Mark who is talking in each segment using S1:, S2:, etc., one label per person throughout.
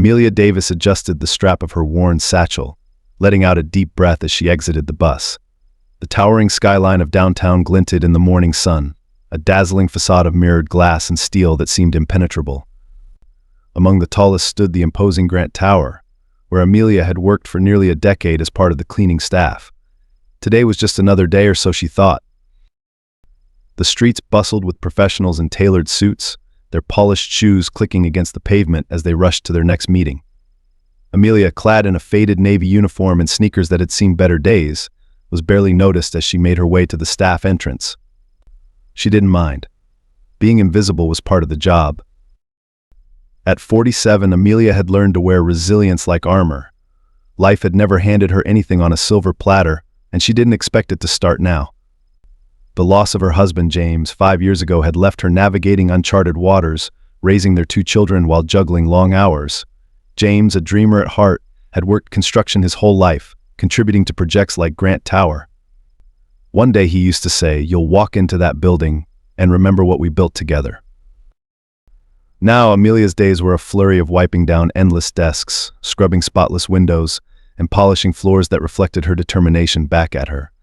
S1: Amelia Davis adjusted the strap of her worn satchel, letting out a deep breath as she exited the bus. The towering skyline of downtown glinted in the morning sun, a dazzling facade of mirrored glass and steel that seemed impenetrable. Among the tallest stood the imposing Grant Tower, where Amelia had worked for nearly a decade as part of the cleaning staff. Today was just another day, or so she thought. The streets bustled with professionals in tailored suits, their polished shoes clicking against the pavement as they rushed to their next meeting. Amelia, clad in a faded navy uniform and sneakers that had seen better days, was barely noticed as she made her way to the staff entrance. She didn't mind. Being invisible was part of the job. At 47, Amelia had learned to wear resilience like armor. Life had never handed her anything on a silver platter, and she didn't expect it to start now. The loss of her husband, James, 5 years ago had left her navigating uncharted waters, raising their 2 children while juggling long hours. James, a dreamer at heart, had worked construction his whole life, contributing to projects like Grant Tower. One day he used to say, "You'll walk into that building and remember what we built together." Now Amelia's days were a flurry of wiping down endless desks, scrubbing spotless windows, and polishing floors that reflected her determination back at her.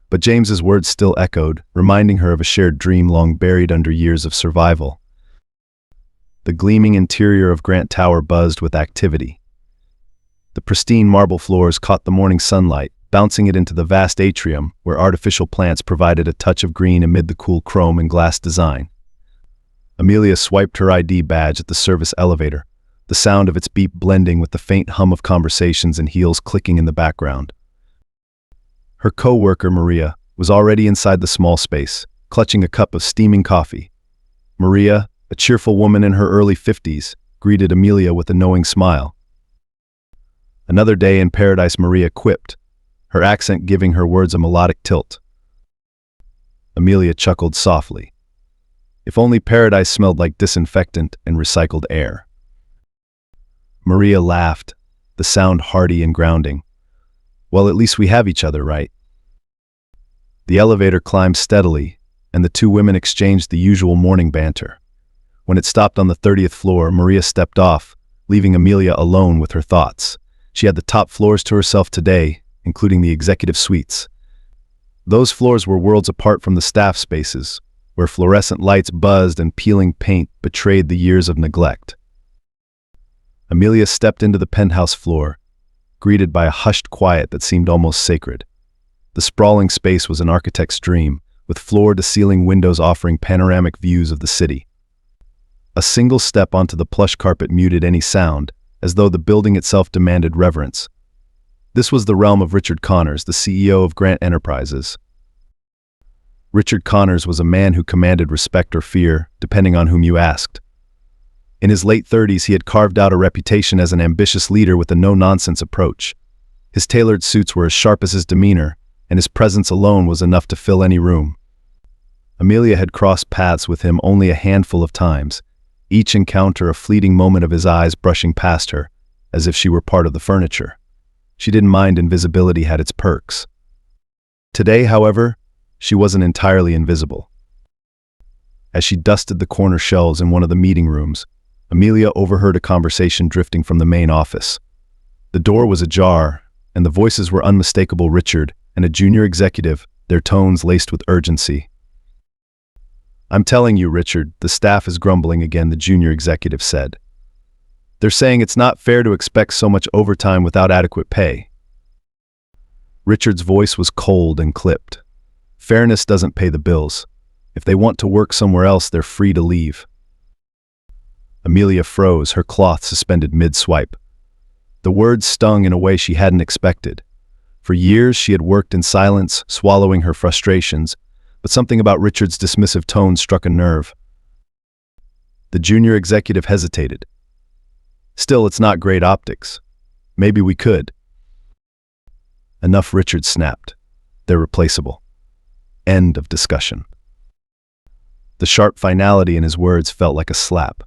S1: But James's words still echoed, reminding her of a shared dream long buried under years of survival. The gleaming interior of Grant Tower buzzed with activity. The pristine marble floors caught the morning sunlight, bouncing it into the vast atrium where artificial plants provided a touch of green amid the cool chrome and glass design. Amelia swiped her ID badge at the service elevator, the sound of its beep blending with the faint hum of conversations and heels clicking in the background. Her co-worker, Maria, was already inside the small space, clutching a cup of steaming coffee. Maria, a cheerful woman in her early 50s, greeted Amelia with a knowing smile. "Another day in paradise," Maria quipped, her accent giving her words a melodic tilt. Amelia chuckled softly. If only paradise smelled like disinfectant and recycled air. Maria laughed, the sound hearty and grounding. "Well, at least we have each other, right?" The elevator climbed steadily, and the 2 women exchanged the usual morning banter. When it stopped on the 30th floor, Maria stepped off, leaving Amelia alone with her thoughts. She had the top floors to herself today, including the executive suites. Those floors were worlds apart from the staff spaces, where fluorescent lights buzzed and peeling paint betrayed the years of neglect. Amelia stepped into the penthouse floor, greeted by a hushed quiet that seemed almost sacred. The sprawling space was an architect's dream, with floor-to-ceiling windows offering panoramic views of the city. A single step onto the plush carpet muted any sound, as though the building itself demanded reverence. This was the realm of Richard Connors, the CEO of Grant Enterprises. Richard Connors was a man who commanded respect or fear, depending on whom you asked. In his late 30s, he had carved out a reputation as an ambitious leader with a no-nonsense approach. His tailored suits were as sharp as his demeanor, and his presence alone was enough to fill any room. Amelia had crossed paths with him only a handful of times, each encounter a fleeting moment of his eyes brushing past her, as if she were part of the furniture. She didn't mind invisibility had its perks. Today, however, she wasn't entirely invisible. As she dusted the corner shelves in one of the meeting rooms, Amelia overheard a conversation drifting from the main office. The door was ajar, and the voices were unmistakable: Richard and a junior executive, their tones laced with urgency. "I'm telling you, Richard, the staff is grumbling again," the junior executive said. "They're saying it's not fair to expect so much overtime without adequate pay." Richard's voice was cold and clipped. "Fairness doesn't pay the bills. If they want to work somewhere else, they're free to leave." Amelia froze, her cloth suspended mid-swipe. The words stung in a way she hadn't expected. For years she had worked in silence, swallowing her frustrations, but something about Richard's dismissive tone struck a nerve. The junior executive hesitated. "Still, it's not great optics. Maybe we could." "Enough," Richard snapped. "They're replaceable." End of discussion. The sharp finality in his words felt like a slap.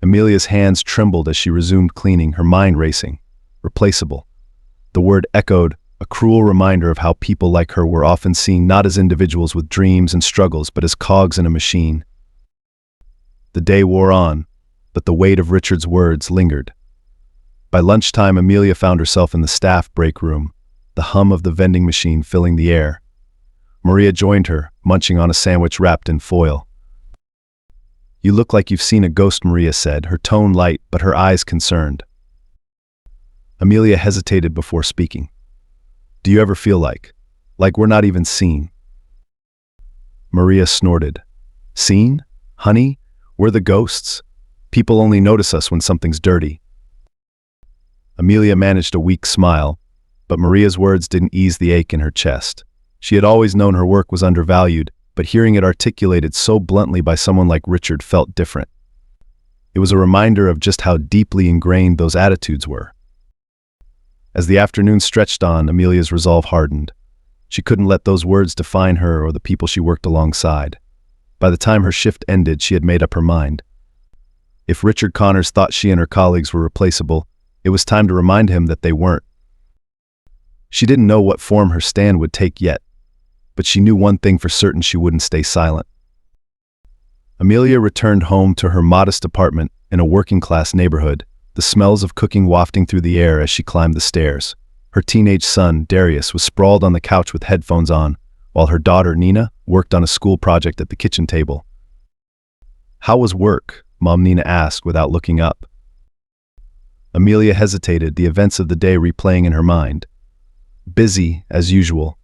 S1: Amelia's hands trembled as she resumed cleaning, her mind racing. Replaceable. The word echoed, a cruel reminder of how people like her were often seen not as individuals with dreams and struggles, but as cogs in a machine. The day wore on, but the weight of Richard's words lingered. By lunchtime, Amelia found herself in the staff break room, the hum of the vending machine filling the air. Maria joined her, munching on a sandwich wrapped in foil. "You look like you've seen a ghost," Maria said, her tone light but her eyes concerned. Amelia hesitated before speaking. "Do you ever feel like we're not even seen?" Maria snorted. "Seen? Honey, we're the ghosts. People only notice us when something's dirty." Amelia managed a weak smile, but Maria's words didn't ease the ache in her chest. She had always known her work was undervalued, but hearing it articulated so bluntly by someone like Richard felt different. It was a reminder of just how deeply ingrained those attitudes were. As the afternoon stretched on, Amelia's resolve hardened. She couldn't let those words define her or the people she worked alongside. By the time her shift ended, she had made up her mind. If Richard Connors thought she and her colleagues were replaceable, it was time to remind him that they weren't. She didn't know what form her stand would take yet, but she knew one thing for certain: she wouldn't stay silent. Amelia returned home to her modest apartment in a working-class neighborhood, the smells of cooking wafting through the air as she climbed the stairs. Her teenage son, Darius, was sprawled on the couch with headphones on, while her daughter, Nina, worked on a school project at the kitchen table. "How was work?" Mom Nina asked without looking up. Amelia hesitated, the events of the day replaying in her mind. "Busy, as usual."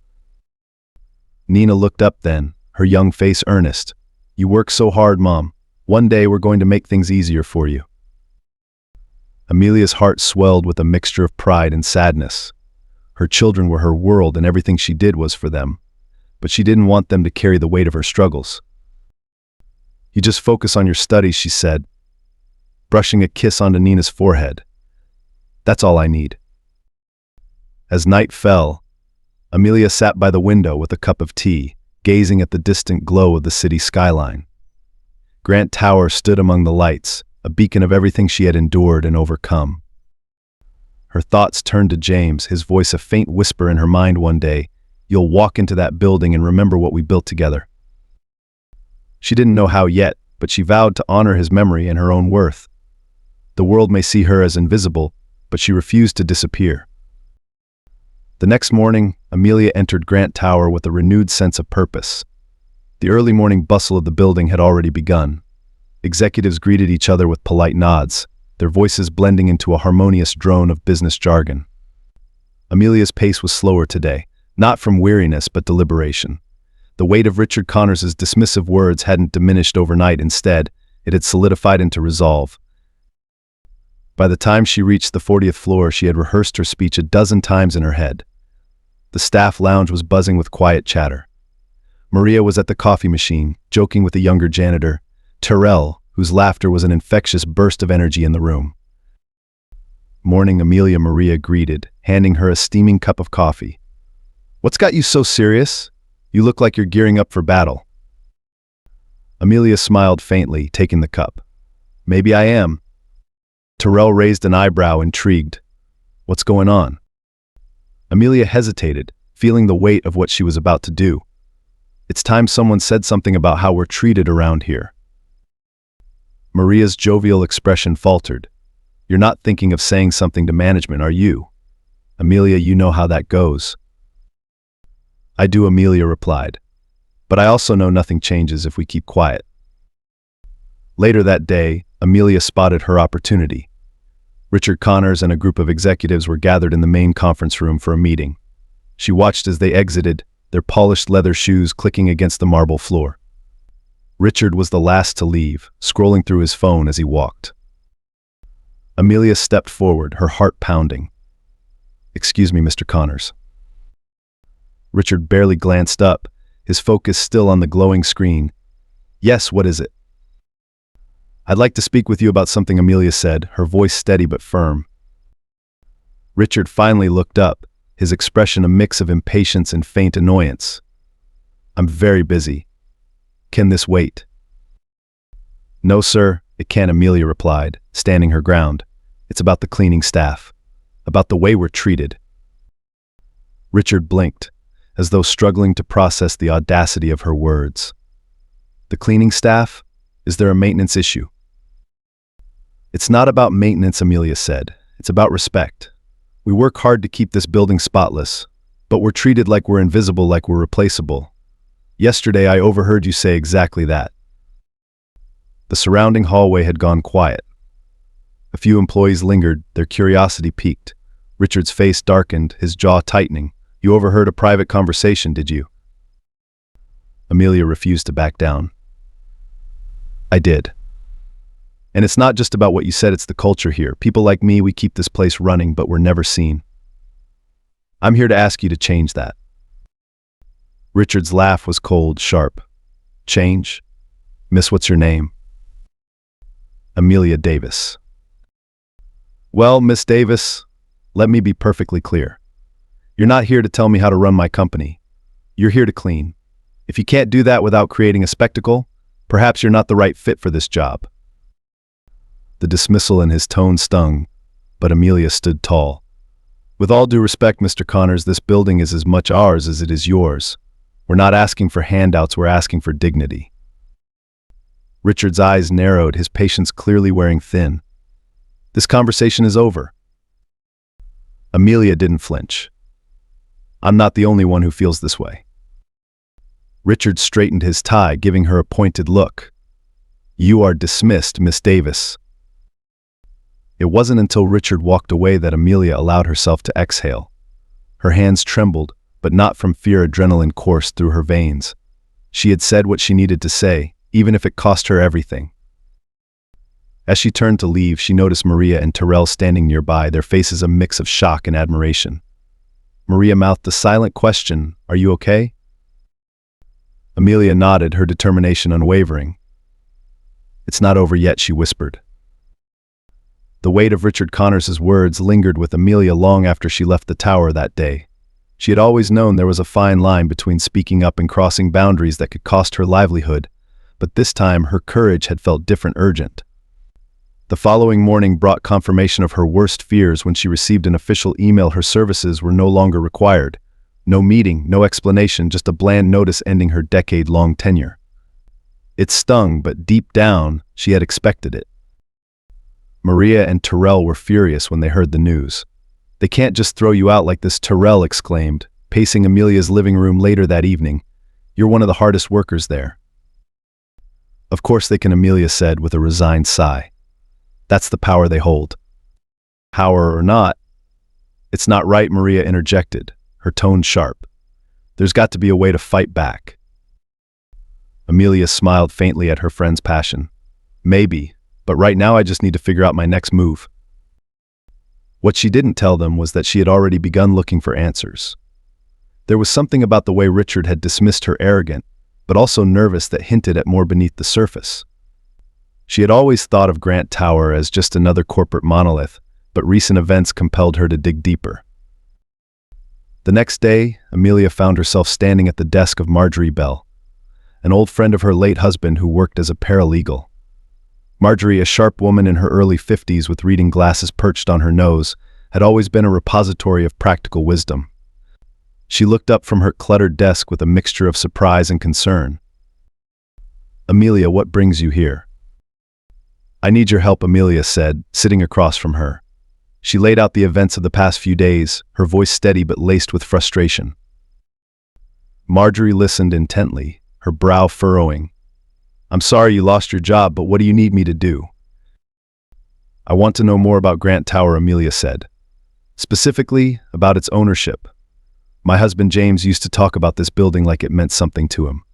S1: Nina looked up then, her young face earnest. "You work so hard, Mom. One day we're going to make things easier for you." Amelia's heart swelled with a mixture of pride and sadness. Her children were her world and everything she did was for them. But she didn't want them to carry the weight of her struggles. "You just focus on your studies," she said, brushing a kiss onto Nina's forehead. "That's all I need." As night fell, Amelia sat by the window with a cup of tea, gazing at the distant glow of the city skyline. Grant Tower stood among the lights, a beacon of everything she had endured and overcome. Her thoughts turned to James, his voice a faint whisper in her mind one day. "You'll walk into that building and remember what we built together." She didn't know how yet, but she vowed to honor his memory and her own worth. The world may see her as invisible, but she refused to disappear. The next morning, Amelia entered Grant Tower with a renewed sense of purpose. The early morning bustle of the building had already begun. Executives greeted each other with polite nods, their voices blending into a harmonious drone of business jargon. Amelia's pace was slower today, not from weariness but deliberation. The weight of Richard Connors's dismissive words hadn't diminished overnight. Instead, it had solidified into resolve. By the time she reached the 40th floor, she had rehearsed her speech a dozen times in her head. The staff lounge was buzzing with quiet chatter. Maria was at the coffee machine, joking with a younger janitor, Terrell, whose laughter was an infectious burst of energy in the room. "Morning, Amelia," Maria greeted, handing her a steaming cup of coffee. "What's got you so serious? You look like you're gearing up for battle." Amelia smiled faintly, taking the cup. "Maybe I am." Terrell raised an eyebrow, intrigued. "What's going on?" Amelia hesitated, feeling the weight of what she was about to do. "It's time someone said something about how we're treated around here." Maria's jovial expression faltered. "You're not thinking of saying something to management, are you?" "Amelia, you know how that goes." "I do," Amelia replied. "But I also know nothing changes if we keep quiet." Later that day, Amelia spotted her opportunity. Richard Connors and a group of executives were gathered in the main conference room for a meeting. She watched as they exited, their polished leather shoes clicking against the marble floor. Richard was the last to leave, scrolling through his phone as he walked. Amelia stepped forward, her heart pounding. "Excuse me, Mr. Connors." Richard barely glanced up, his focus still on the glowing screen. "Yes, what is it?" "I'd like to speak with you about something," Amelia said, her voice steady but firm. Richard finally looked up, his expression a mix of impatience and faint annoyance. "I'm very busy. Can this wait?" "No, sir, it can't," Amelia replied, standing her ground. "It's about the cleaning staff, about the way we're treated." Richard blinked, as though struggling to process the audacity of her words. "The cleaning staff? Is there a maintenance issue?" "It's not about maintenance," Amelia said. It's about respect. We work hard to keep this building spotless, but we're treated like we're invisible, like we're replaceable. Yesterday, I overheard you say exactly that. The surrounding hallway had gone quiet. A few employees lingered, their curiosity piqued. Richard's face darkened, his jaw tightening. You overheard a private conversation, did you? Amelia refused to back down. I did. And it's not just about what you said, it's the culture here. People like me, we keep this place running, but we're never seen. I'm here to ask you to change that. Richard's laugh was cold, sharp. Change? Miss, what's your name? Amelia Davis. Well, Miss Davis, let me be perfectly clear. You're not here to tell me how to run my company. You're here to clean. If you can't do that without creating a spectacle, perhaps you're not the right fit for this job. The dismissal in his tone stung, but Amelia stood tall. With all due respect, Mr. Connors, this building is as much ours as it is yours. We're not asking for handouts, we're asking for dignity. Richard's eyes narrowed, his patience clearly wearing thin. This conversation is over. Amelia didn't flinch. I'm not the only one who feels this way. Richard straightened his tie, giving her a pointed look. You are dismissed, Miss Davis. It wasn't until Richard walked away that Amelia allowed herself to exhale. Her hands trembled, but not from fear. Adrenaline coursed through her veins. She had said what she needed to say, even if it cost her everything. As she turned to leave, she noticed Maria and Terrell standing nearby, their faces a mix of shock and admiration. Maria mouthed a silent question, "Are you okay?" Amelia nodded, her determination unwavering. "It's not over yet," she whispered. The weight of Richard Connors' words lingered with Amelia long after she left the tower that day. She had always known there was a fine line between speaking up and crossing boundaries that could cost her livelihood, but this time her courage had felt different, urgent. The following morning brought confirmation of her worst fears when she received an official email. Her services were no longer required. No meeting, no explanation, just a bland notice ending her decade-long tenure. It stung, but deep down, she had expected it. Maria and Terrell were furious when they heard the news. "They can't just throw you out like this," Terrell exclaimed, pacing Amelia's living room later that evening. "You're one of the hardest workers there." "Of course they can," Amelia said with a resigned sigh. "That's the power they hold." "Power or not." "It's not right," Maria interjected, her tone sharp. "There's got to be a way to fight back." Amelia smiled faintly at her friend's passion. "Maybe, but right now I just need to figure out my next move." What she didn't tell them was that she had already begun looking for answers. There was something about the way Richard had dismissed her arrogant, but also nervous, that hinted at more beneath the surface. She had always thought of Grant Tower as just another corporate monolith, but recent events compelled her to dig deeper. The next day, Amelia found herself standing at the desk of Marjorie Bell, an old friend of her late husband who worked as a paralegal. Marjorie, a sharp woman in her early 50s with reading glasses perched on her nose, had always been a repository of practical wisdom. She looked up from her cluttered desk with a mixture of surprise and concern. "Amelia, what brings you here?" "I need your help," Amelia said, sitting across from her. She laid out the events of the past few days, her voice steady but laced with frustration. Marjorie listened intently, her brow furrowing. "I'm sorry you lost your job, but what do you need me to do?" "I want to know more about Grant Tower," Amelia said. "Specifically, about its ownership. My husband James used to talk about this building like it meant something to him.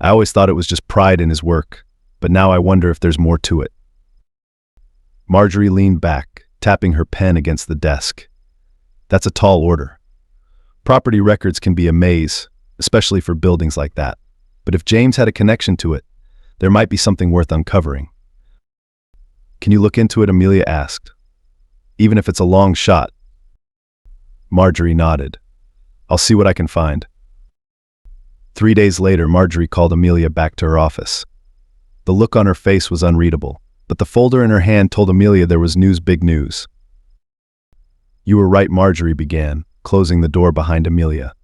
S1: I always thought it was just pride in his work, but now I wonder if there's more to it." Marjorie leaned back, tapping her pen against the desk. "That's a tall order. Property records can be a maze, especially for buildings like that. But if James had a connection to it, there might be something worth uncovering." "Can you look into it?" Amelia asked. "Even if it's a long shot." Marjorie nodded. "I'll see what I can find." 3 days later, Marjorie called Amelia back to her office. The look on her face was unreadable, but the folder in her hand told Amelia there was news, big news. "You were right," Marjorie began, closing the door behind Amelia.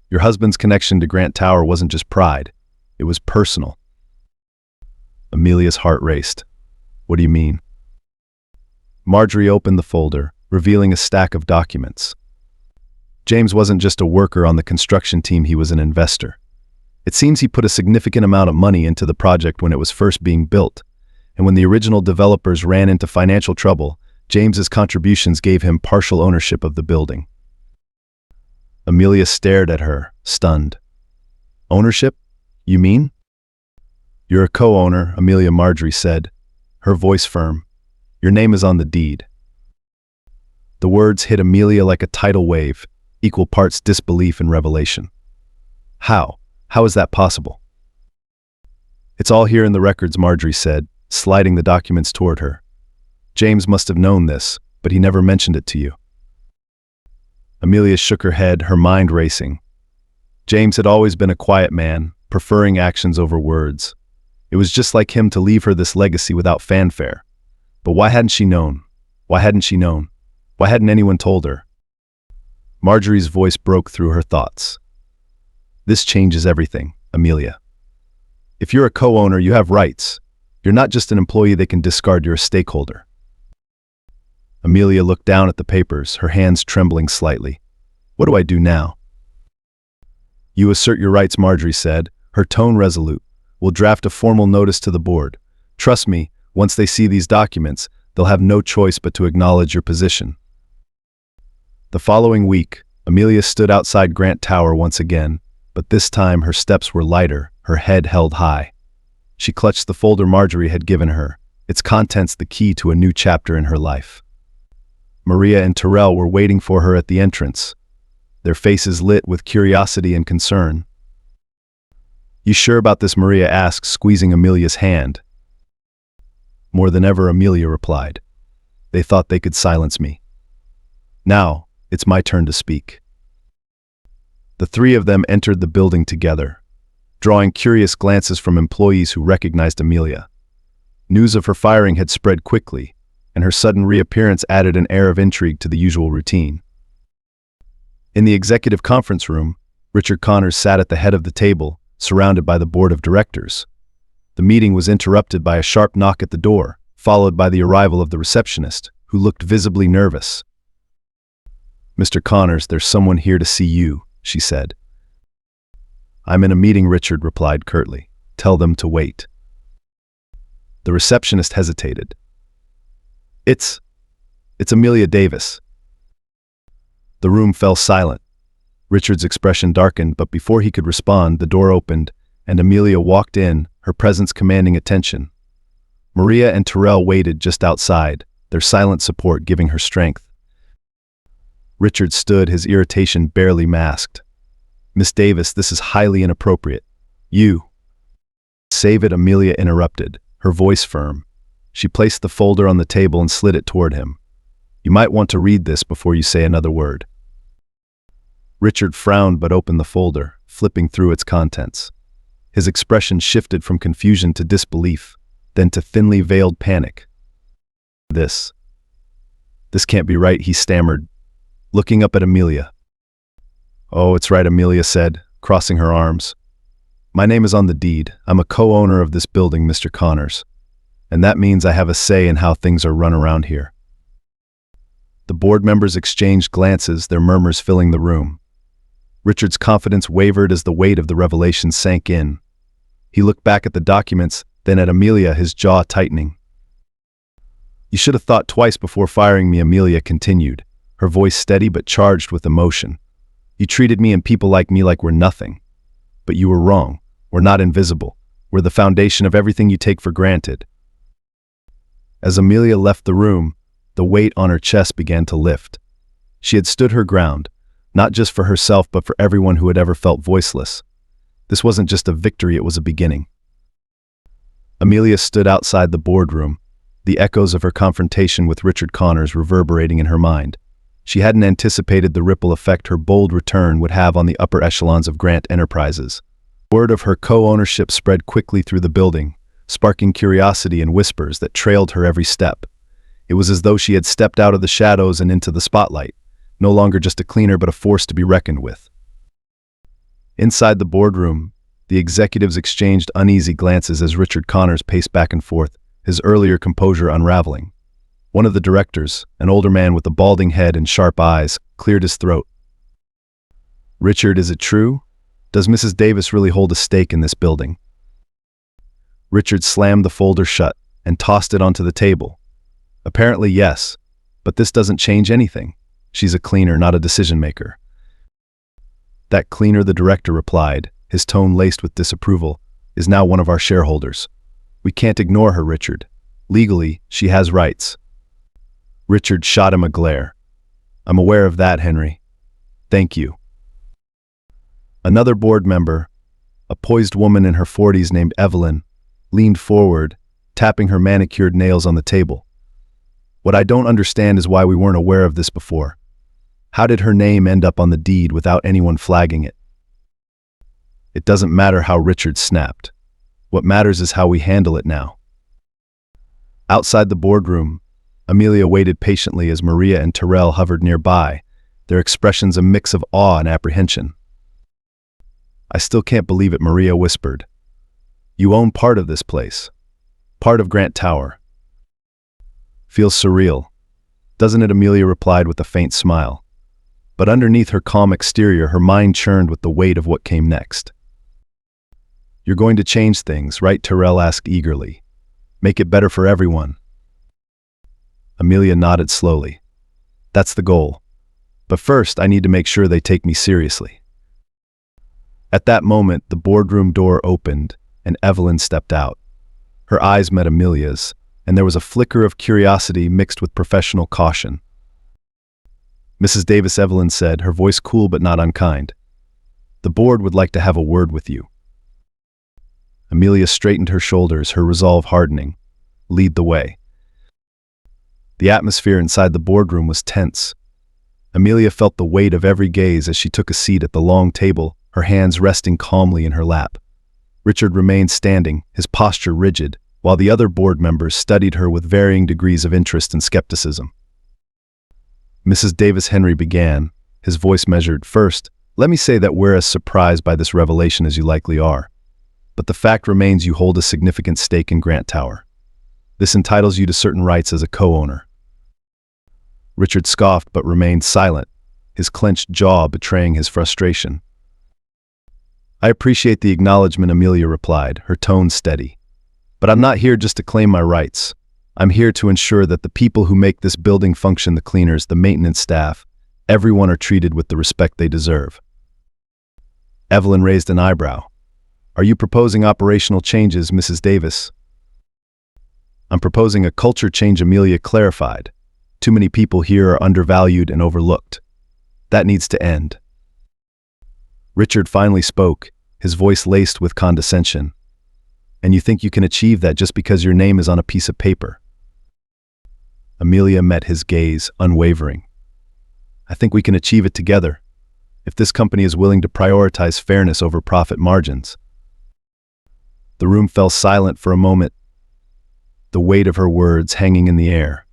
S1: "Your husband's connection to Grant Tower wasn't just pride, it was personal." Amelia's heart raced. "What do you mean?" Marjorie opened the folder, revealing a stack of documents. James wasn't just a worker on the construction team, he was an investor. It seems he put a significant amount of money into the project when it was first being built, and when the original developers ran into financial trouble, James's contributions gave him partial ownership of the building. Amelia stared at her, stunned. Ownership? You mean? You're a co-owner, Amelia Marjorie said, her voice firm. Your name is on the deed. The words hit Amelia like a tidal wave, equal parts disbelief and revelation. How? How is that possible? It's all here in the records, Marjorie said, sliding the documents toward her. James must have known this, but he never mentioned it to you. Amelia shook her head, her mind racing. James had always been a quiet man, preferring actions over words. It was just like him to leave her this legacy without fanfare. But why hadn't she known? Why hadn't she known? Why hadn't anyone told her? Marjorie's voice broke through her thoughts. This changes everything, Amelia. If you're a co-owner, you have rights. You're not just an employee they can discard, you're a stakeholder. Amelia looked down at the papers, her hands trembling slightly. What do I do now? You assert your rights, Marjorie said, her tone resolute. We'll draft a formal notice to the board. Trust me, once they see these documents, they'll have no choice but to acknowledge your position. The following week, Amelia stood outside Grant Tower once again, but this time her steps were lighter, her head held high. She clutched the folder Marjorie had given her, its contents the key to a new chapter in her life. Maria and Terrell were waiting for her at the entrance, their faces lit with curiosity and concern. You sure about this? Maria asked, squeezing Amelia's hand. More than ever, Amelia replied. They thought they could silence me. Now, it's my turn to speak. The three of them entered the building together, drawing curious glances from employees who recognized Amelia. News of her firing had spread quickly, and her sudden reappearance added an air of intrigue to the usual routine. In the executive conference room, Richard Connors sat at the head of the table, surrounded by the board of directors. The meeting was interrupted by a sharp knock at the door, followed by the arrival of the receptionist, who looked visibly nervous. Mr. Connors, there's someone here to see you, she said. I'm in a meeting, Richard replied curtly. Tell them to wait. The receptionist hesitated. It's Amelia Davis. The room fell silent. Richard's expression darkened, but before he could respond, the door opened, and Amelia walked in, her presence commanding attention. Maria and Terrell waited just outside, their silent support giving her strength. Richard stood, his irritation barely masked. Miss Davis, this is highly inappropriate. You. Save it, Amelia interrupted, her voice firm. She placed the folder on the table and slid it toward him. You might want to read this before you say another word. Richard frowned but opened the folder, flipping through its contents. His expression shifted from confusion to disbelief, then to thinly veiled panic. This can't be right, he stammered, looking up at Amelia. Oh, it's right, Amelia said, crossing her arms. My name is on the deed. I'm a co-owner of this building, Mr. Connors. And that means I have a say in how things are run around here. The board members exchanged glances, their murmurs filling the room. Richard's confidence wavered as the weight of the revelation sank in. He looked back at the documents, then at Amelia, his jaw tightening. You should have thought twice before firing me, Amelia continued, her voice steady but charged with emotion. You treated me and people like me like we're nothing. But you were wrong. We're not invisible. We're the foundation of everything you take for granted. As Amelia left the room, the weight on her chest began to lift. She had stood her ground, not just for herself but for everyone who had ever felt voiceless. This wasn't just a victory, it was a beginning. Amelia stood outside the boardroom, the echoes of her confrontation with Richard Connors reverberating in her mind. She hadn't anticipated the ripple effect her bold return would have on the upper echelons of Grant Enterprises. Word of her co-ownership spread quickly through the building, sparking curiosity and whispers that trailed her every step. It was as though she had stepped out of the shadows and into the spotlight, no longer just a cleaner but a force to be reckoned with. Inside the boardroom, the executives exchanged uneasy glances as Richard Connors paced back and forth, his earlier composure unraveling. One of the directors, an older man with a balding head and sharp eyes, cleared his throat. "Richard, is it true? Does Mrs. Davis really hold a stake in this building?" Richard slammed the folder shut and tossed it onto the table. "Apparently, yes, but this doesn't change anything. She's a cleaner, not a decision maker." "That cleaner," the director replied, his tone laced with disapproval, "is now one of our shareholders. We can't ignore her, Richard. Legally, she has rights." Richard shot him a glare. "I'm aware of that, Henry. Thank you." Another board member, a poised woman in her 40s named Evelyn, leaned forward, tapping her manicured nails on the table. "What I don't understand is why we weren't aware of this before. How did her name end up on the deed without anyone flagging it?" "It doesn't matter how," Richard snapped. "What matters is how we handle it now." Outside the boardroom, Amelia waited patiently as Maria and Terrell hovered nearby, their expressions a mix of awe and apprehension. "I still can't believe it," Maria whispered. "You own part of this place. Part of Grant Tower." "Feels surreal, doesn't it?" Amelia replied with a faint smile. But underneath her calm exterior, her mind churned with the weight of what came next. "You're going to change things, right?" Terrell asked eagerly. "Make it better for everyone." Amelia nodded slowly. "That's the goal. But first, I need to make sure they take me seriously." At that moment, the boardroom door opened, and Evelyn stepped out. Her eyes met Amelia's, and there was a flicker of curiosity mixed with professional caution. "Mrs. Davis," Evelyn said, her voice cool but not unkind, "the board would like to have a word with you." Amelia straightened her shoulders, her resolve hardening. "Lead the way." The atmosphere inside the boardroom was tense. Amelia felt the weight of every gaze as she took a seat at the long table, her hands resting calmly in her lap. Richard remained standing, his posture rigid, while the other board members studied her with varying degrees of interest and skepticism. Mrs. Davis, Henry began, his voice measured. "First, let me say that we're as surprised by this revelation as you likely are. But the fact remains you hold a significant stake in Grant Tower. This entitles you to certain rights as a co-owner." Richard scoffed but remained silent, his clenched jaw betraying his frustration. "I appreciate the acknowledgement," Amelia replied, her tone steady. "But I'm not here just to claim my rights. I'm here to ensure that the people who make this building function, the cleaners, the maintenance staff, everyone are treated with the respect they deserve." Evelyn raised an eyebrow. "Are you proposing operational changes, Mrs. Davis?" "I'm proposing a culture change," Amelia clarified. "Too many people here are undervalued and overlooked. That needs to end." Richard finally spoke, his voice laced with condescension. "And you think you can achieve that just because your name is on a piece of paper?" Amelia met his gaze, unwavering. "I think we can achieve it together, if this company is willing to prioritize fairness over profit margins." The room fell silent for a moment, the weight of her words hanging in the air.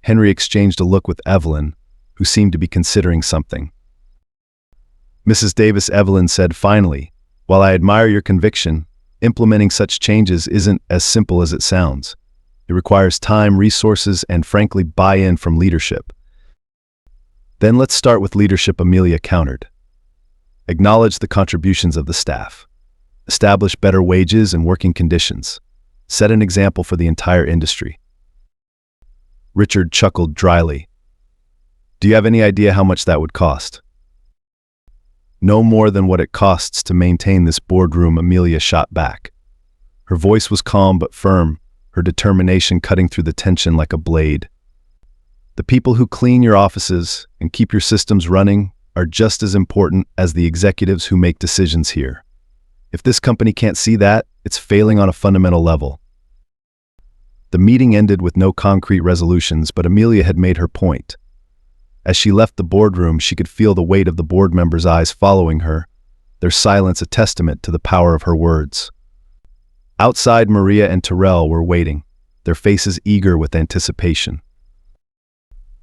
S1: Henry exchanged a look with Evelyn, who seemed to be considering something. "Mrs. Davis," Evelyn said finally, "while I admire your conviction, implementing such changes isn't as simple as it sounds. It requires time, resources, and frankly, buy-in from leadership." "Then let's start with leadership," Amelia countered. "Acknowledge the contributions of the staff. Establish better wages and working conditions. Set an example for the entire industry." Richard chuckled dryly. "Do you have any idea how much that would cost?" "No more than what it costs to maintain this boardroom," Amelia shot back. Her voice was calm but firm, her determination cutting through the tension like a blade. "The people who clean your offices and keep your systems running are just as important as the executives who make decisions here. If this company can't see that, it's failing on a fundamental level." The meeting ended with no concrete resolutions, but Amelia had made her point. As she left the boardroom, she could feel the weight of the board members' eyes following her, their silence a testament to the power of her words. Outside, Maria and Terrell were waiting, their faces eager with anticipation.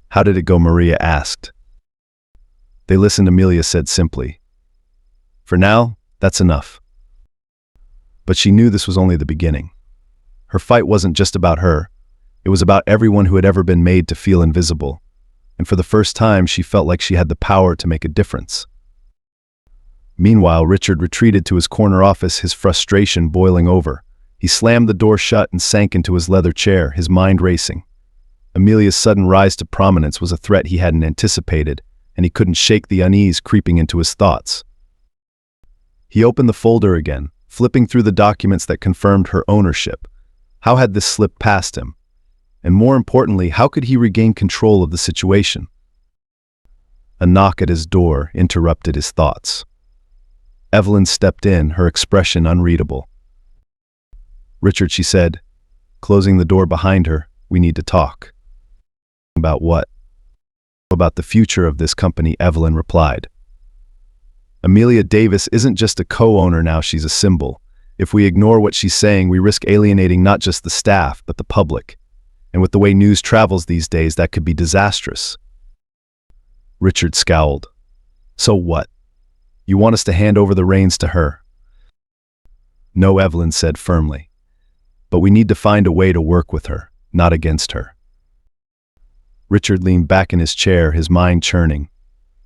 S1: "How did it go?" Maria asked. They listened, Amelia said simply. "For now, that's enough." But she knew this was only the beginning. Her fight wasn't just about her. It was about everyone who had ever been made to feel invisible. And for the first time, she felt like she had the power to make a difference. Meanwhile, Richard retreated to his corner office, his frustration boiling over. He slammed the door shut and sank into his leather chair, his mind racing. Amelia's sudden rise to prominence was a threat he hadn't anticipated, and he couldn't shake the unease creeping into his thoughts. He opened the folder again, flipping through the documents that confirmed her ownership. How had this slipped past him? And more importantly, how could he regain control of the situation? A knock at his door interrupted his thoughts. Evelyn stepped in, her expression unreadable. "Richard," she said, closing the door behind her, "we need to talk." "About what?" "About the future of this company," Evelyn replied. "Amelia Davis isn't just a co-owner now, she's a symbol. If we ignore what she's saying, we risk alienating not just the staff, but the public. And with the way news travels these days, that could be disastrous." Richard scowled. "So what? You want us to hand over the reins to her?" "No," Evelyn said firmly. "But we need to find a way to work with her, not against her." Richard leaned back in his chair, his mind churning.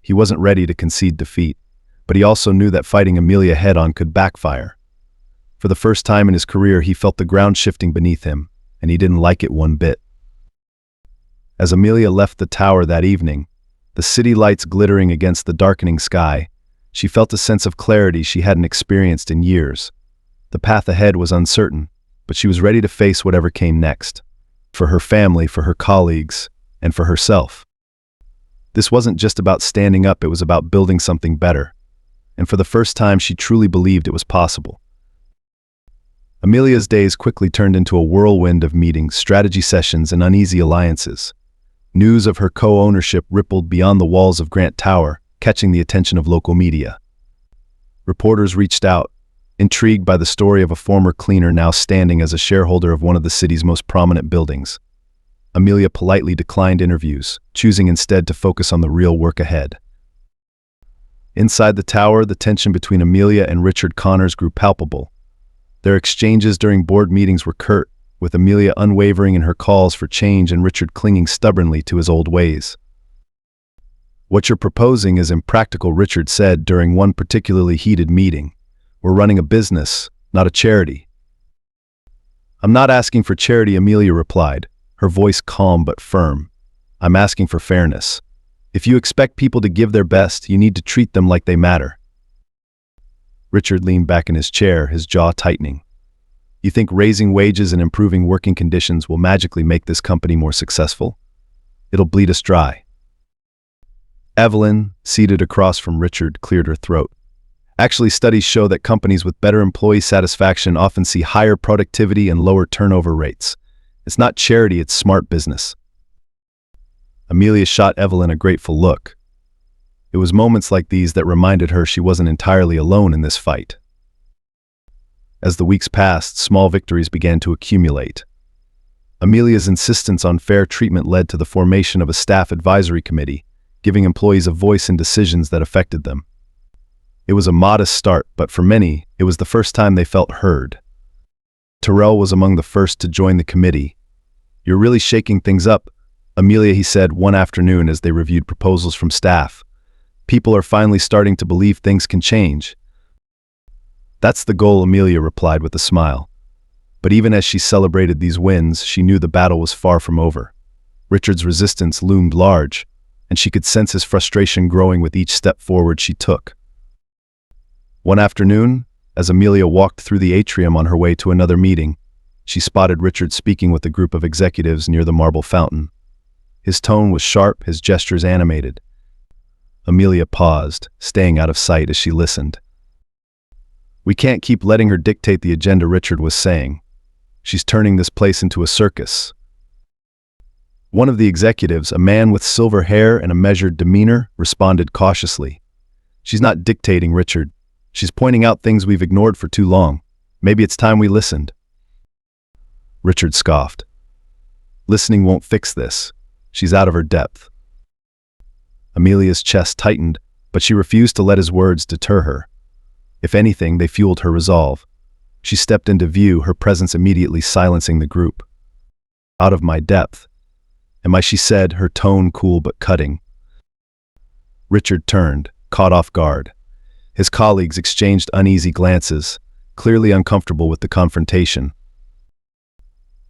S1: He wasn't ready to concede defeat, but he also knew that fighting Amelia head-on could backfire. For the first time in his career, he felt the ground shifting beneath him, and he didn't like it one bit. As Amelia left the tower that evening, the city lights glittering against the darkening sky, she felt a sense of clarity she hadn't experienced in years. The path ahead was uncertain, but she was ready to face whatever came next. For her family, for her colleagues, and for herself. This wasn't just about standing up, it was about building something better. And for the first time, she truly believed it was possible. Amelia's days quickly turned into a whirlwind of meetings, strategy sessions, and uneasy alliances. News of her co-ownership rippled beyond the walls of Grant Tower, catching the attention of local media. Reporters reached out, intrigued by the story of a former cleaner now standing as a shareholder of one of the city's most prominent buildings. Amelia politely declined interviews, choosing instead to focus on the real work ahead. Inside the tower, the tension between Amelia and Richard Connors grew palpable. Their exchanges during board meetings were curt, with Amelia unwavering in her calls for change and Richard clinging stubbornly to his old ways. "What you're proposing is impractical," Richard said during one particularly heated meeting. "We're running a business, not a charity." "I'm not asking for charity," Amelia replied, her voice calm but firm. "I'm asking for fairness. If you expect people to give their best, you need to treat them like they matter." Richard leaned back in his chair, his jaw tightening. "You think raising wages and improving working conditions will magically make this company more successful? It'll bleed us dry." Evelyn, seated across from Richard, cleared her throat. "Actually, studies show that companies with better employee satisfaction often see higher productivity and lower turnover rates. It's not charity, it's smart business." Amelia shot Evelyn a grateful look. It was moments like these that reminded her she wasn't entirely alone in this fight. As the weeks passed, small victories began to accumulate. Amelia's insistence on fair treatment led to the formation of a staff advisory committee, giving employees a voice in decisions that affected them. It was a modest start, but for many, it was the first time they felt heard. Terrell was among the first to join the committee. "You're really shaking things up, Amelia," he said one afternoon as they reviewed proposals from staff. "People are finally starting to believe things can change." "That's the goal," Amelia replied with a smile. But even as she celebrated these wins, she knew the battle was far from over. Richard's resistance loomed large, and she could sense his frustration growing with each step forward she took. One afternoon, as Amelia walked through the atrium on her way to another meeting, she spotted Richard speaking with a group of executives near the marble fountain. His tone was sharp, his gestures animated. Amelia paused, staying out of sight as she listened. "We can't keep letting her dictate the agenda," Richard was saying. "She's turning this place into a circus." One of the executives, a man with silver hair and a measured demeanor, responded cautiously. "She's not dictating, Richard. She's pointing out things we've ignored for too long. Maybe it's time we listened." Richard scoffed. "Listening won't fix this. She's out of her depth." Amelia's chest tightened, but she refused to let his words deter her. If anything, they fueled her resolve. She stepped into view, her presence immediately silencing the group. out of my depth. Am I, she said, her tone cool but cutting. Richard turned, caught off guard. His colleagues exchanged uneasy glances, clearly uncomfortable with the confrontation.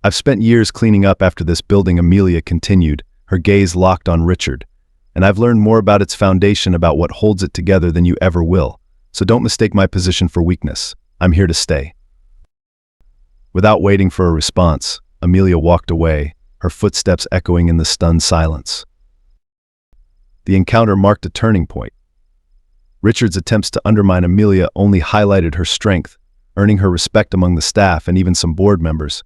S1: I've spent years cleaning up after this building, Amelia continued, her gaze locked on Richard, and I've learned more about its foundation, about what holds it together, than you ever will. So don't mistake my position for weakness. I'm here to stay. Without waiting for a response, Amelia walked away, her footsteps echoing in the stunned silence. The encounter marked a turning point. Richard's attempts to undermine Amelia only highlighted her strength, earning her respect among the staff and even some board members.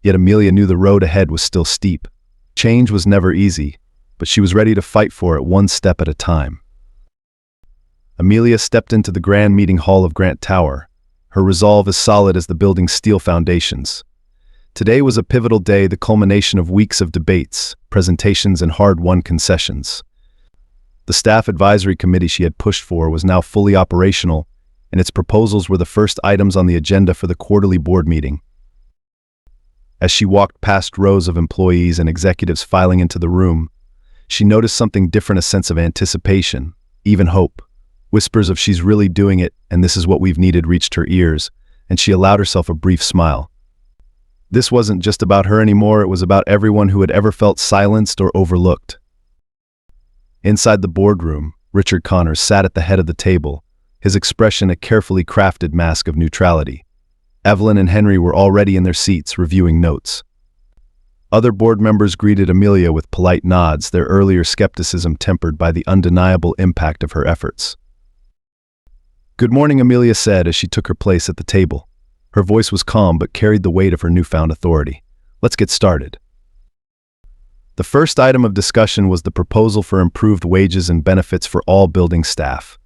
S1: Yet Amelia knew the road ahead was still steep. Change was never easy, but she was ready to fight for it one step at a time. Amelia stepped into the grand meeting hall of Grant Tower, her resolve as solid as the building's steel foundations. Today was a pivotal day, the culmination of weeks of debates, presentations, and hard-won concessions. The staff advisory committee she had pushed for was now fully operational, and its proposals were the first items on the agenda for the quarterly board meeting. As she walked past rows of employees and executives filing into the room, she noticed something different, a sense of anticipation, even hope. Whispers of "she's really doing it, and this is what we've needed" reached her ears, and she allowed herself a brief smile. This wasn't just about her anymore, it was about everyone who had ever felt silenced or overlooked. Inside the boardroom, Richard Connors sat at the head of the table, his expression a carefully crafted mask of neutrality. Evelyn and Henry were already in their seats, reviewing notes. Other board members greeted Amelia with polite nods, their earlier skepticism tempered by the undeniable impact of her efforts. "Good morning," Amelia said as she took her place at the table. Her voice was calm but carried the weight of her newfound authority. "Let's get started." The first item of discussion was the proposal for improved wages and benefits for all building staff.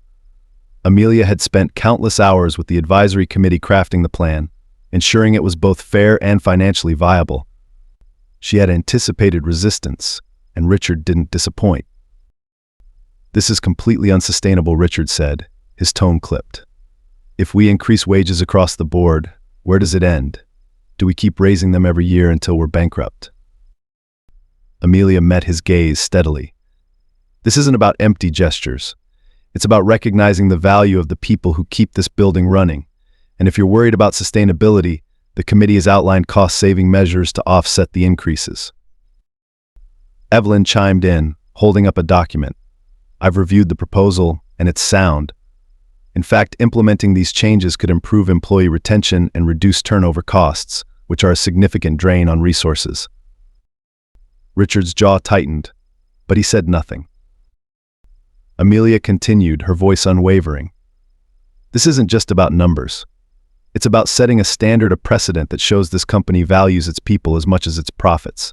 S1: Amelia had spent countless hours with the advisory committee crafting the plan, ensuring it was both fair and financially viable. She had anticipated resistance, and Richard didn't disappoint. "This is completely unsustainable," Richard said, his tone clipped. "If we increase wages across the board, where does it end? Do we keep raising them every year until we're bankrupt?" Amelia met his gaze steadily. "This isn't about empty gestures. It's about recognizing the value of the people who keep this building running. And if you're worried about sustainability, the committee has outlined cost-saving measures to offset the increases." Evelyn chimed in, holding up a document. "I've reviewed the proposal, and it's sound. In fact, implementing these changes could improve employee retention and reduce turnover costs, which are a significant drain on resources." Richard's jaw tightened, but he said nothing. Amelia continued, her voice unwavering. "This isn't just about numbers. It's about setting a standard, a precedent that shows this company values its people as much as its profits.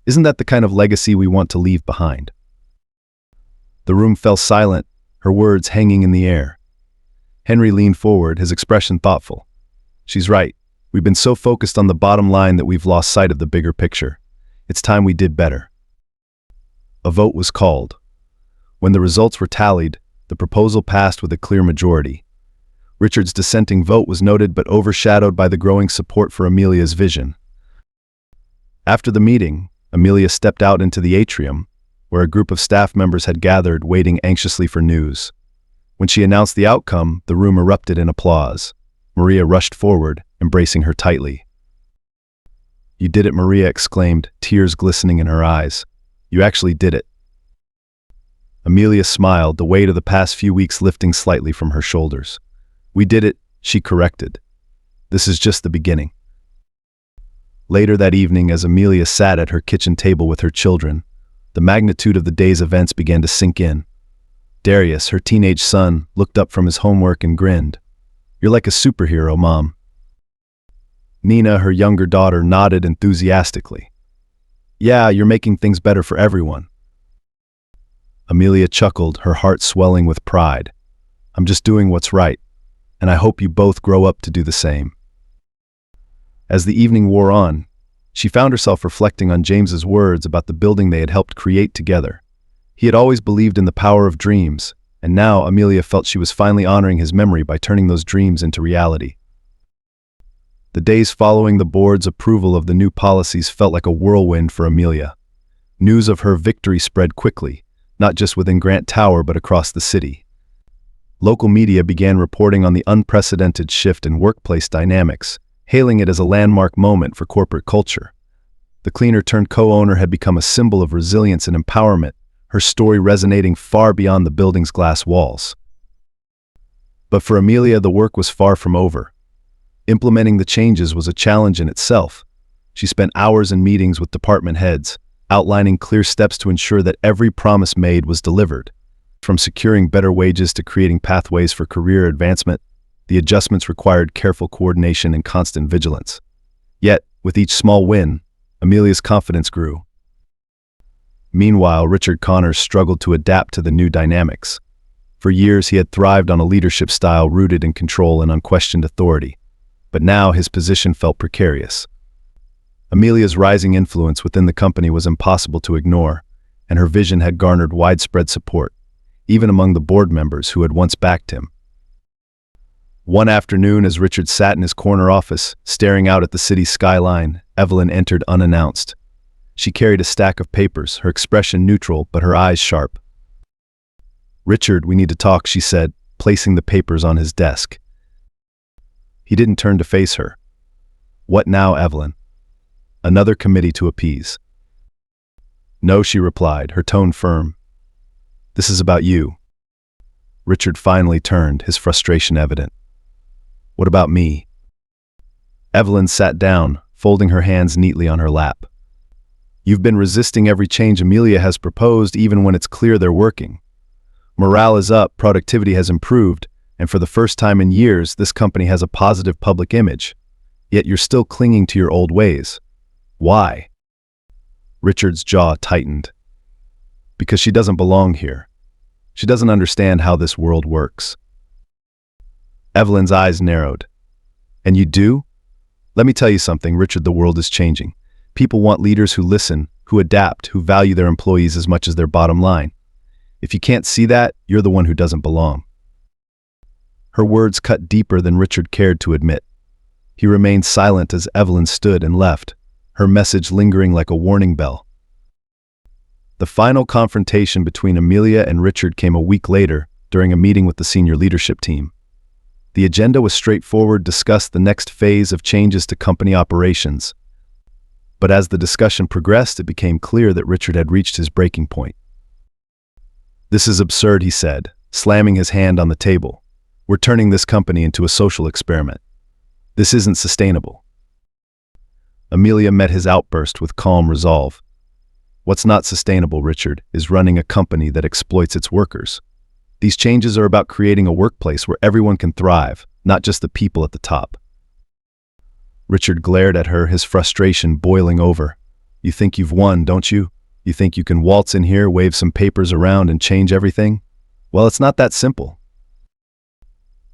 S1: Isn't that the kind of legacy we want to leave behind?" The room fell silent, her words hanging in the air. Henry leaned forward, his expression thoughtful. "She's right. We've been so focused on the bottom line that we've lost sight of the bigger picture. It's time we did better." A vote was called. When the results were tallied, the proposal passed with a clear majority. Richard's dissenting vote was noted but overshadowed by the growing support for Amelia's vision. After the meeting, Amelia stepped out into the atrium, where a group of staff members had gathered, waiting anxiously for news. When she announced the outcome, the room erupted in applause. Maria rushed forward, embracing her tightly. "You did it," Maria exclaimed, tears glistening in her eyes. "You actually did it." Amelia smiled, the weight of the past few weeks lifting slightly from her shoulders. "We did it," she corrected. "This is just the beginning." Later that evening, as Amelia sat at her kitchen table with her children, the magnitude of the day's events began to sink in. Darius, her teenage son, looked up from his homework and grinned. "You're like a superhero, Mom." Nina, her younger daughter, nodded enthusiastically. "Yeah, you're making things better for everyone." Amelia chuckled, her heart swelling with pride. "I'm just doing what's right, and I hope you both grow up to do the same." As the evening wore on, she found herself reflecting on James's words about the building they had helped create together. He had always believed in the power of dreams, and now Amelia felt she was finally honoring his memory by turning those dreams into reality. The days following the board's approval of the new policies felt like a whirlwind for Amelia. News of her victory spread quickly, not just within Grant Tower but across the city. Local media began reporting on the unprecedented shift in workplace dynamics, hailing it as a landmark moment for corporate culture. The cleaner-turned-co-owner had become a symbol of resilience and empowerment, her story resonating far beyond the building's glass walls. But for Amelia, the work was far from over. Implementing the changes was a challenge in itself. She spent hours in meetings with department heads, outlining clear steps to ensure that every promise made was delivered. From securing better wages to creating pathways for career advancement, the adjustments required careful coordination and constant vigilance. Yet, with each small win, Amelia's confidence grew. Meanwhile, Richard Connors struggled to adapt to the new dynamics. For years, he had thrived on a leadership style rooted in control and unquestioned authority. But now his position felt precarious. Amelia's rising influence within the company was impossible to ignore, and her vision had garnered widespread support, even among the board members who had once backed him. One afternoon, as Richard sat in his corner office, staring out at the city skyline, Evelyn entered unannounced. She carried a stack of papers, her expression neutral but her eyes sharp. "Richard, we need to talk," she said, placing the papers on his desk. He didn't turn to face her. "What now, Evelyn?" "Another committee to appease." "No," she replied, her tone firm. "This is about you." Richard finally turned, his frustration evident. "What about me?" Evelyn sat down, folding her hands neatly on her lap. "You've been resisting every change Amelia has proposed, even when it's clear they're working. Morale is up, productivity has improved, and for the first time in years, this company has a positive public image. Yet you're still clinging to your old ways. Why?" Richard's jaw tightened. "Because she doesn't belong here. She doesn't understand how this world works." Evelyn's eyes narrowed. "And you do? Let me tell you something, Richard, the world is changing. People want leaders who listen, who adapt, who value their employees as much as their bottom line. If you can't see that, you're the one who doesn't belong." Her words cut deeper than Richard cared to admit. He remained silent as Evelyn stood and left, her message lingering like a warning bell. The final confrontation between Amelia and Richard came a week later, during a meeting with the senior leadership team. The agenda was straightforward: discuss the next phase of changes to company operations. But as the discussion progressed, it became clear that Richard had reached his breaking point. "This is absurd," he said, slamming his hand on the table. "We're turning this company into a social experiment. This isn't sustainable." Amelia met his outburst with calm resolve. "What's not sustainable, Richard, is running a company that exploits its workers. These changes are about creating a workplace where everyone can thrive, not just the people at the top." Richard glared at her, his frustration boiling over. "You think you've won, don't you? You think you can waltz in here, wave some papers around, and change everything? Well, it's not that simple."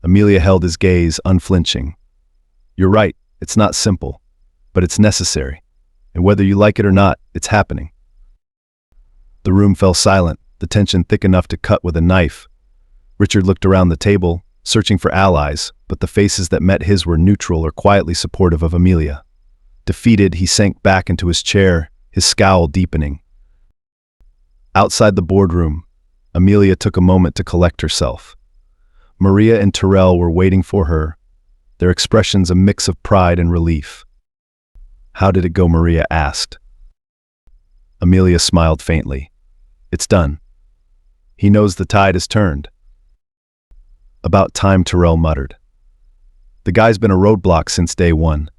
S1: Amelia held his gaze, unflinching. "You're right, it's not simple, but it's necessary. And whether you like it or not, it's happening." The room fell silent, the tension thick enough to cut with a knife. Richard looked around the table, searching for allies, but the faces that met his were neutral or quietly supportive of Amelia. Defeated, he sank back into his chair, his scowl deepening. Outside the boardroom, Amelia took a moment to collect herself. Maria and Terrell were waiting for her, their expressions a mix of pride and relief. "How did it go?" Maria asked. Amelia smiled faintly. "It's done. He knows the tide has turned." "About time," Terrell muttered. "The guy's been a roadblock since day one."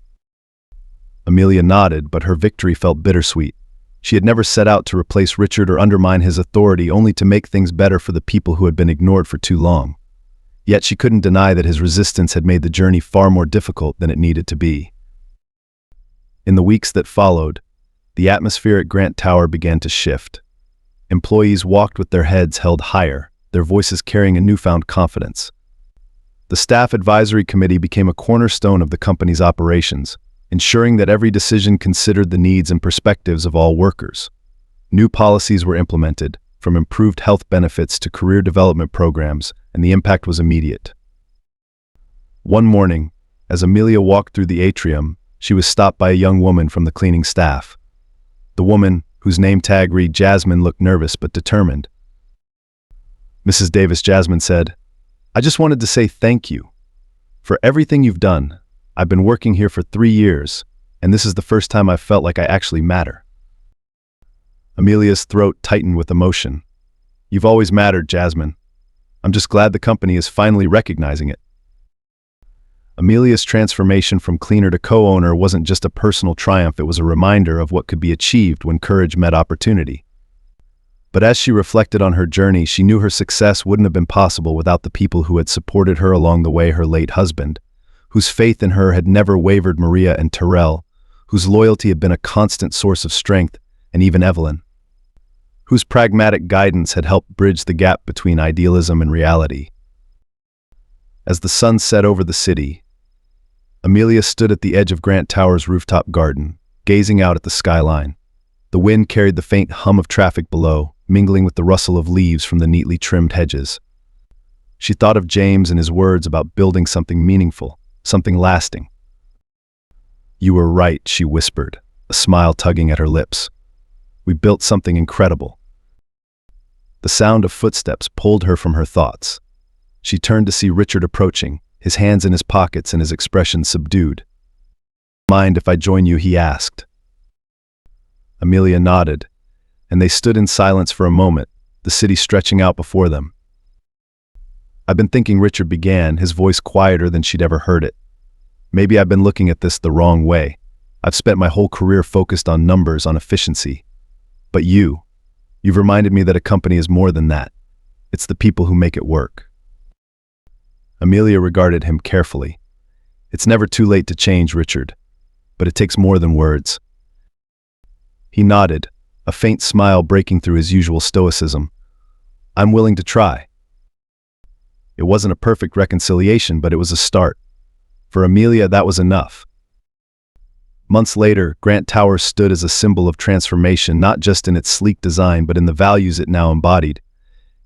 S1: Amelia nodded, but her victory felt bittersweet. She had never set out to replace Richard or undermine his authority, only to make things better for the people who had been ignored for too long. Yet she couldn't deny that his resistance had made the journey far more difficult than it needed to be. In the weeks that followed, the atmosphere at Grant Tower began to shift. Employees walked with their heads held higher, their voices carrying a newfound confidence. The Staff Advisory Committee became a cornerstone of the company's operations, ensuring that every decision considered the needs and perspectives of all workers. New policies were implemented, from improved health benefits to career development programs, and the impact was immediate. One morning, As Amelia walked through the atrium, she was stopped by a young woman from the cleaning staff. The woman, whose name tag read Jasmine, looked nervous but determined. "Mrs. Davis," Jasmine said, "I just wanted to say thank you for everything you've done. I've been working here for 3 years, and this is the first time I've felt like I actually matter." Amelia's throat tightened with emotion. "You've always mattered, Jasmine. I'm just glad the company is finally recognizing it." Amelia's transformation from cleaner to co-owner wasn't just a personal triumph, it was a reminder of what could be achieved when courage met opportunity. But as she reflected on her journey, she knew her success wouldn't have been possible without the people who had supported her along the way: her late husband, whose faith in her had never wavered; Maria and Terrell, whose loyalty had been a constant source of strength; and even Evelyn, whose pragmatic guidance had helped bridge the gap between idealism and reality. As the sun set over the city, Amelia stood at the edge of Grant Tower's rooftop garden, gazing out at the skyline. The wind carried the faint hum of traffic below, mingling with the rustle of leaves from the neatly trimmed hedges. She thought of James and his words about building something meaningful, something lasting. "You were right," she whispered, a smile tugging at her lips. "We built something incredible." The sound of footsteps pulled her from her thoughts. She turned to see Richard approaching, his hands in his pockets and his expression subdued. "Mind if I join you?" he asked. Amelia nodded, and they stood in silence for a moment, the city stretching out before them. "I've been thinking," Richard began, his voice quieter than she'd ever heard it. "Maybe I've been looking at this the wrong way. I've spent my whole career focused on numbers, on efficiency. But you've reminded me that a company is more than that. It's the people who make it work." Amelia regarded him carefully. "It's never too late to change, Richard, but it takes more than words." He nodded, a faint smile breaking through his usual stoicism. "I'm willing to try." It wasn't a perfect reconciliation, but it was a start. For Amelia, that was enough. Months later, Grant Tower stood as a symbol of transformation, not just in its sleek design, but in the values it now embodied.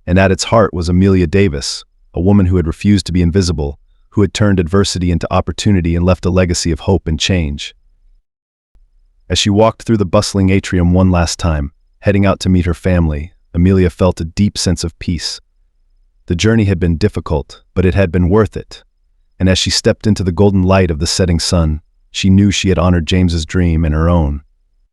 S1: And at its heart was Amelia Davis, a woman who had refused to be invisible, who had turned adversity into opportunity and left a legacy of hope and change. As she walked through the bustling atrium one last time, heading out to meet her family, Amelia felt a deep sense of peace. The journey had been difficult, but it had been worth it. And as she stepped into the golden light of the setting sun, she knew she had honored James's dream and her own.